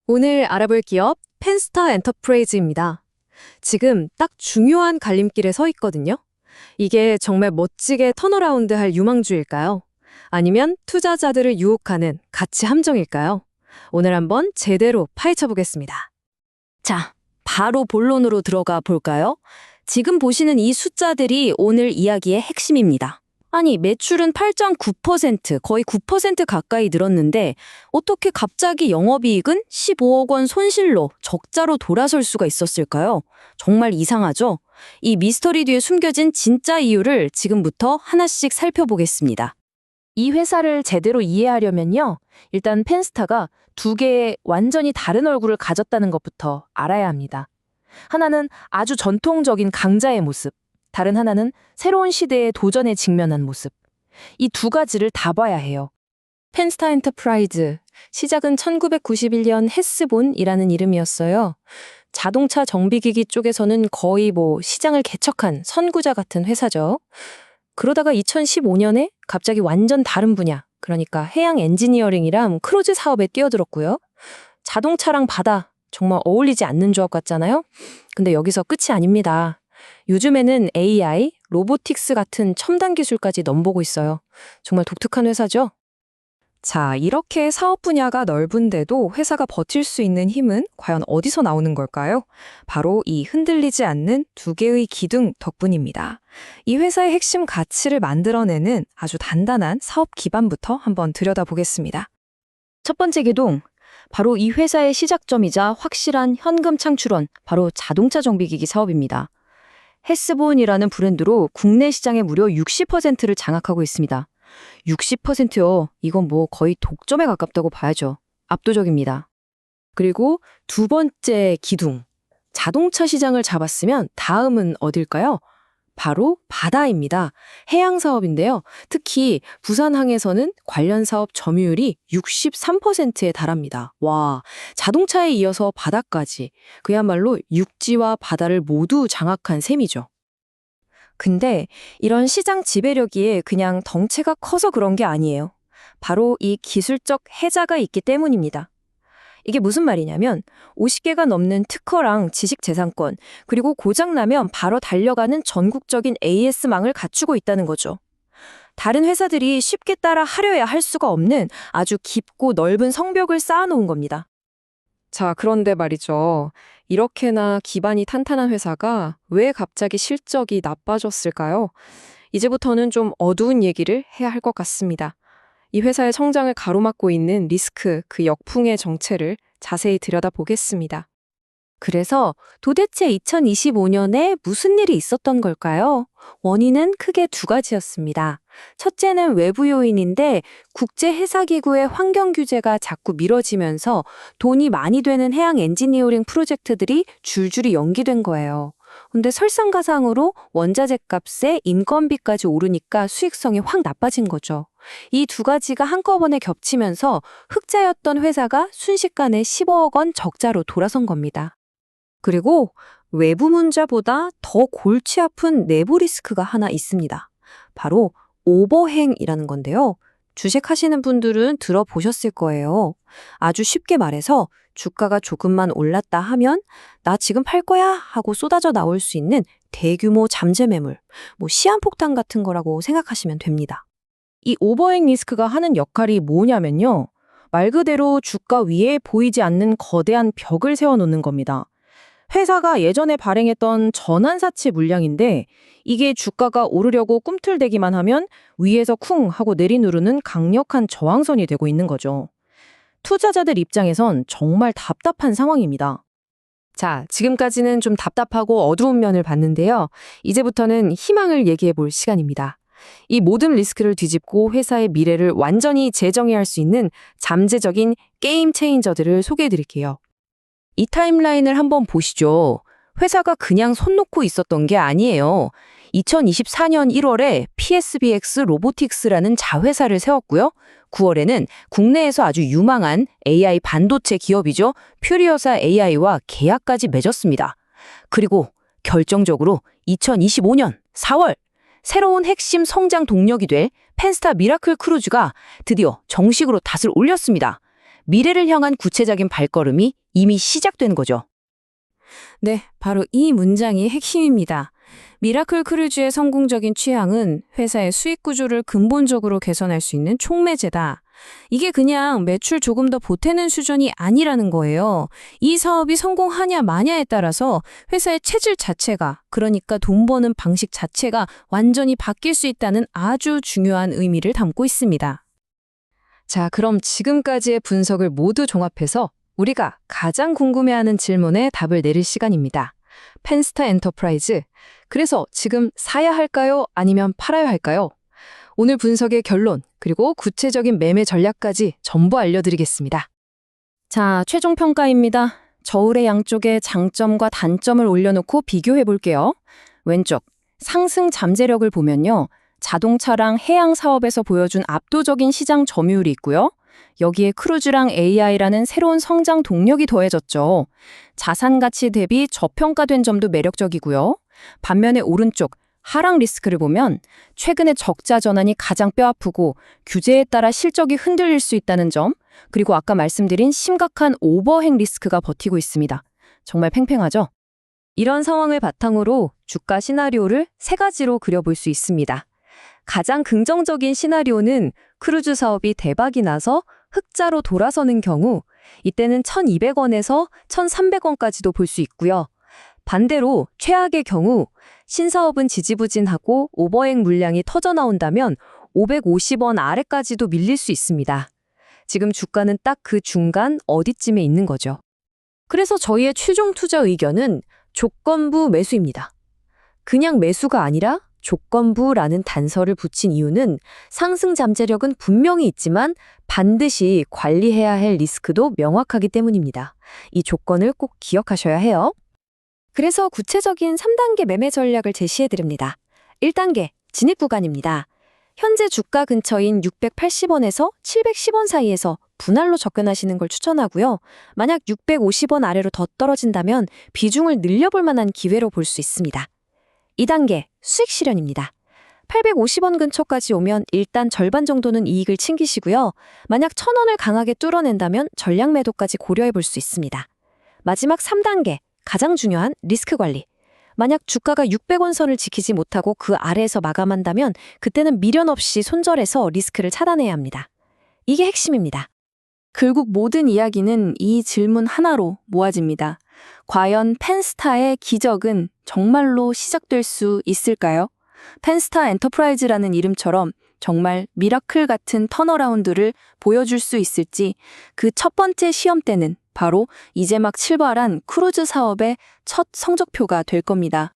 오늘 알아볼 기업 펜스타 엔터프라이즈입니다. 지금 딱 중요한 갈림길에 서 있거든요. 이게 정말 멋지게 턴어라운드 할 유망주일까요? 아니면 투자자들을 유혹하는 가치 함정일까요? 오늘 한번 제대로 파헤쳐 보겠습니다. 자, 바로 본론으로 들어가 볼까요? 지금 보시는 이 숫자들이 오늘 이야기의 핵심입니다. 아니, 매출은 8.9%, 거의 9% 가까이 늘었는데 어떻게 갑자기 영업이익은 15억 원 손실로 적자로 돌아설 수가 있었을까요? 정말 이상하죠? 이 미스터리 뒤에 숨겨진 진짜 이유를 지금부터 하나씩 살펴보겠습니다. 이 회사를 제대로 이해하려면요, 일단 펜스타가 두 개의 완전히 다른 얼굴을 가졌다는 것부터 알아야 합니다. 하나는 아주 전통적인 강자의 모습, 다른 하나는 새로운 시대의 도전에 직면한 모습. 이 두 가지를 다 봐야 해요. 펜스타 엔터프라이즈, 시작은 1991년 헤스본이라는 이름이었어요. 자동차 정비기기 쪽에서는 거의 시장을 개척한 선구자 같은 회사죠. 그러다가 2015년에 갑자기 완전 다른 분야, 그러니까 해양 엔지니어링이랑 크루즈 사업에 뛰어들었고요. 자동차랑 바다, 정말 어울리지 않는 조합 같잖아요? 근데 여기서 끝이 아닙니다. 요즘에는 AI, 로보틱스 같은 첨단 기술까지 넘보고 있어요. 정말 독특한 회사죠? 자, 이렇게 사업 분야가 넓은데도 회사가 버틸 수 있는 힘은 과연 어디서 나오는 걸까요? 바로 이 흔들리지 않는 두 개의 기둥 덕분입니다. 이 회사의 핵심 가치를 만들어내는 아주 단단한 사업 기반부터 한번 들여다보겠습니다. 첫 번째 기둥, 바로 이 회사의 시작점이자 확실한 현금 창출원, 바로 자동차 정비기기 사업입니다. 헤스본이라는 브랜드로 국내 시장의 무려 60%를 장악하고 있습니다. 60%요. 이건 거의 독점에 가깝다고 봐야죠. 압도적입니다. 그리고 두 번째 기둥. 자동차 시장을 잡았으면 다음은 어딜까요? 바로 바다입니다. 해양 사업인데요. 특히 부산항에서는 관련 사업 점유율이 63%에 달합니다. 와, 자동차에 이어서 바다까지. 그야말로 육지와 바다를 모두 장악한 셈이죠. 근데 이런 시장 지배력이 그냥 덩치가 커서 그런 게 아니에요. 바로 이 기술적 해자가 있기 때문입니다. 이게 무슨 말이냐면 50개가 넘는 특허랑 지식재산권, 그리고 고장나면 바로 달려가는 전국적인 AS망을 갖추고 있다는 거죠. 다른 회사들이 쉽게 따라 하려야 할 수가 없는 아주 깊고 넓은 성벽을 쌓아놓은 겁니다. 자, 그런데 말이죠. 이렇게나 기반이 탄탄한 회사가 왜 갑자기 실적이 나빠졌을까요? 이제부터는 좀 어두운 얘기를 해야 할 것 같습니다. 이 회사의 성장을 가로막고 있는 리스크, 그 역풍의 정체를 자세히 들여다보겠습니다. 그래서 도대체 2025년에 무슨 일이 있었던 걸까요? 원인은 크게 두 가지였습니다. 첫째는 외부 요인인데 국제해사기구의 환경 규제가 자꾸 미뤄지면서 돈이 많이 되는 해양 엔지니어링 프로젝트들이 줄줄이 연기된 거예요. 근데 설상가상으로 원자재 값에 인건비까지 오르니까 수익성이 확 나빠진 거죠. 이 두 가지가 한꺼번에 겹치면서 흑자였던 회사가 순식간에 15억 원 적자로 돌아선 겁니다. 그리고 외부 문제보다 더 골치 아픈 내부 리스크가 하나 있습니다. 바로 오버행이라는 건데요. 주식하시는 분들은 들어보셨을 거예요. 아주 쉽게 말해서 주가가 조금만 올랐다 하면 나 지금 팔 거야 하고 쏟아져 나올 수 있는 대규모 잠재 매물, 시한폭탄 같은 거라고 생각하시면 됩니다. 이 오버행 리스크가 하는 역할이 뭐냐면요. 말 그대로 주가 위에 보이지 않는 거대한 벽을 세워놓는 겁니다. 회사가 예전에 발행했던 전환사채 물량인데 이게 주가가 오르려고 꿈틀대기만 하면 위에서 쿵 하고 내리누르는 강력한 저항선이 되고 있는 거죠. 투자자들 입장에선 정말 답답한 상황입니다. 자, 지금까지는 좀 답답하고 어두운 면을 봤는데요. 이제부터는 희망을 얘기해 볼 시간입니다. 이 모든 리스크를 뒤집고 회사의 미래를 완전히 재정의할 수 있는 잠재적인 게임 체인저들을 소개해 드릴게요. 이 타임라인을 한번 보시죠. 회사가 그냥 손 놓고 있었던 게 아니에요. 2024년 1월에 PSBX 로보틱스라는 자회사를 세웠고요. 9월에는 국내에서 아주 유망한 AI 반도체 기업이죠. 퓨리어사 AI와 계약까지 맺었습니다. 그리고 결정적으로 2025년 4월 새로운 핵심 성장 동력이 될 펜스타 미라클 크루즈가 드디어 정식으로 닷을 올렸습니다. 미래를 향한 구체적인 발걸음이 이미 시작된 거죠. 네, 바로 이 문장이 핵심입니다. 미라클 크루즈의 성공적인 취향은 회사의 수익 구조를 근본적으로 개선할 수 있는 촉매제다. 이게 그냥 매출 조금 더 보태는 수준이 아니라는 거예요. 이 사업이 성공하냐 마냐에 따라서 회사의 체질 자체가, 그러니까 돈 버는 방식 자체가 완전히 바뀔 수 있다는 아주 중요한 의미를 담고 있습니다. 자, 그럼 지금까지의 분석을 모두 종합해서 우리가 가장 궁금해하는 질문에 답을 내릴 시간입니다. 펜스타 엔터프라이즈. 그래서 지금 사야 할까요? 아니면 팔아야 할까요? 오늘 분석의 결론, 그리고 구체적인 매매 전략까지 전부 알려드리겠습니다. 자, 최종 평가입니다. 저울의 양쪽에 장점과 단점을 올려놓고 비교해 볼게요. 왼쪽, 상승 잠재력을 보면요. 자동차랑 해양 사업에서 보여준 압도적인 시장 점유율이 있고요. 여기에 크루즈랑 AI라는 새로운 성장 동력이 더해졌죠. 자산 가치 대비 저평가된 점도 매력적이고요. 반면에 오른쪽, 하락 리스크를 보면 최근의 적자 전환이 가장 뼈아프고 규제에 따라 실적이 흔들릴 수 있다는 점, 그리고 아까 말씀드린 심각한 오버행 리스크가 버티고 있습니다. 정말 팽팽하죠? 이런 상황을 바탕으로 주가 시나리오를 세 가지로 그려볼 수 있습니다. 가장 긍정적인 시나리오는 크루즈 사업이 대박이 나서 흑자로 돌아서는 경우, 이때는 1,200원에서 1,300원까지도 볼 수 있고요. 반대로 최악의 경우 신사업은 지지부진하고 오버행 물량이 터져나온다면 550원 아래까지도 밀릴 수 있습니다. 지금 주가는 딱 그 중간 어디쯤에 있는 거죠. 그래서 저희의 최종 투자 의견은 조건부 매수입니다. 그냥 매수가 아니라 조건부라는 단서를 붙인 이유는 상승 잠재력은 분명히 있지만 반드시 관리해야 할 리스크도 명확하기 때문입니다. 이 조건을 꼭 기억하셔야 해요. 그래서 구체적인 3단계 매매 전략을 제시해드립니다. 1단계, 진입 구간입니다. 현재 주가 근처인 680원에서 710원 사이에서 분할로 접근하시는 걸 추천하고요. 만약 650원 아래로 더 떨어진다면 비중을 늘려볼 만한 기회로 볼 수 있습니다. 2단계, 수익 실현입니다. 850원 근처까지 오면 일단 절반 정도는 이익을 챙기시고요. 만약 1,000원을 강하게 뚫어낸다면 전략 매도까지 고려해 볼 수 있습니다. 마지막 3단계, 가장 중요한 리스크 관리. 만약 주가가 600원 선을 지키지 못하고 그 아래에서 마감한다면 그때는 미련 없이 손절해서 리스크를 차단해야 합니다. 이게 핵심입니다. 결국 모든 이야기는 이 질문 하나로 모아집니다. 과연 펜스타의 기적은 정말로 시작될 수 있을까요? 펜스타 엔터프라이즈라는 이름처럼 정말 미라클 같은 턴어라운드를 보여줄 수 있을지, 그 첫 번째 시험대는 바로 이제 막 출발한 크루즈 사업의 첫 성적표가 될 겁니다.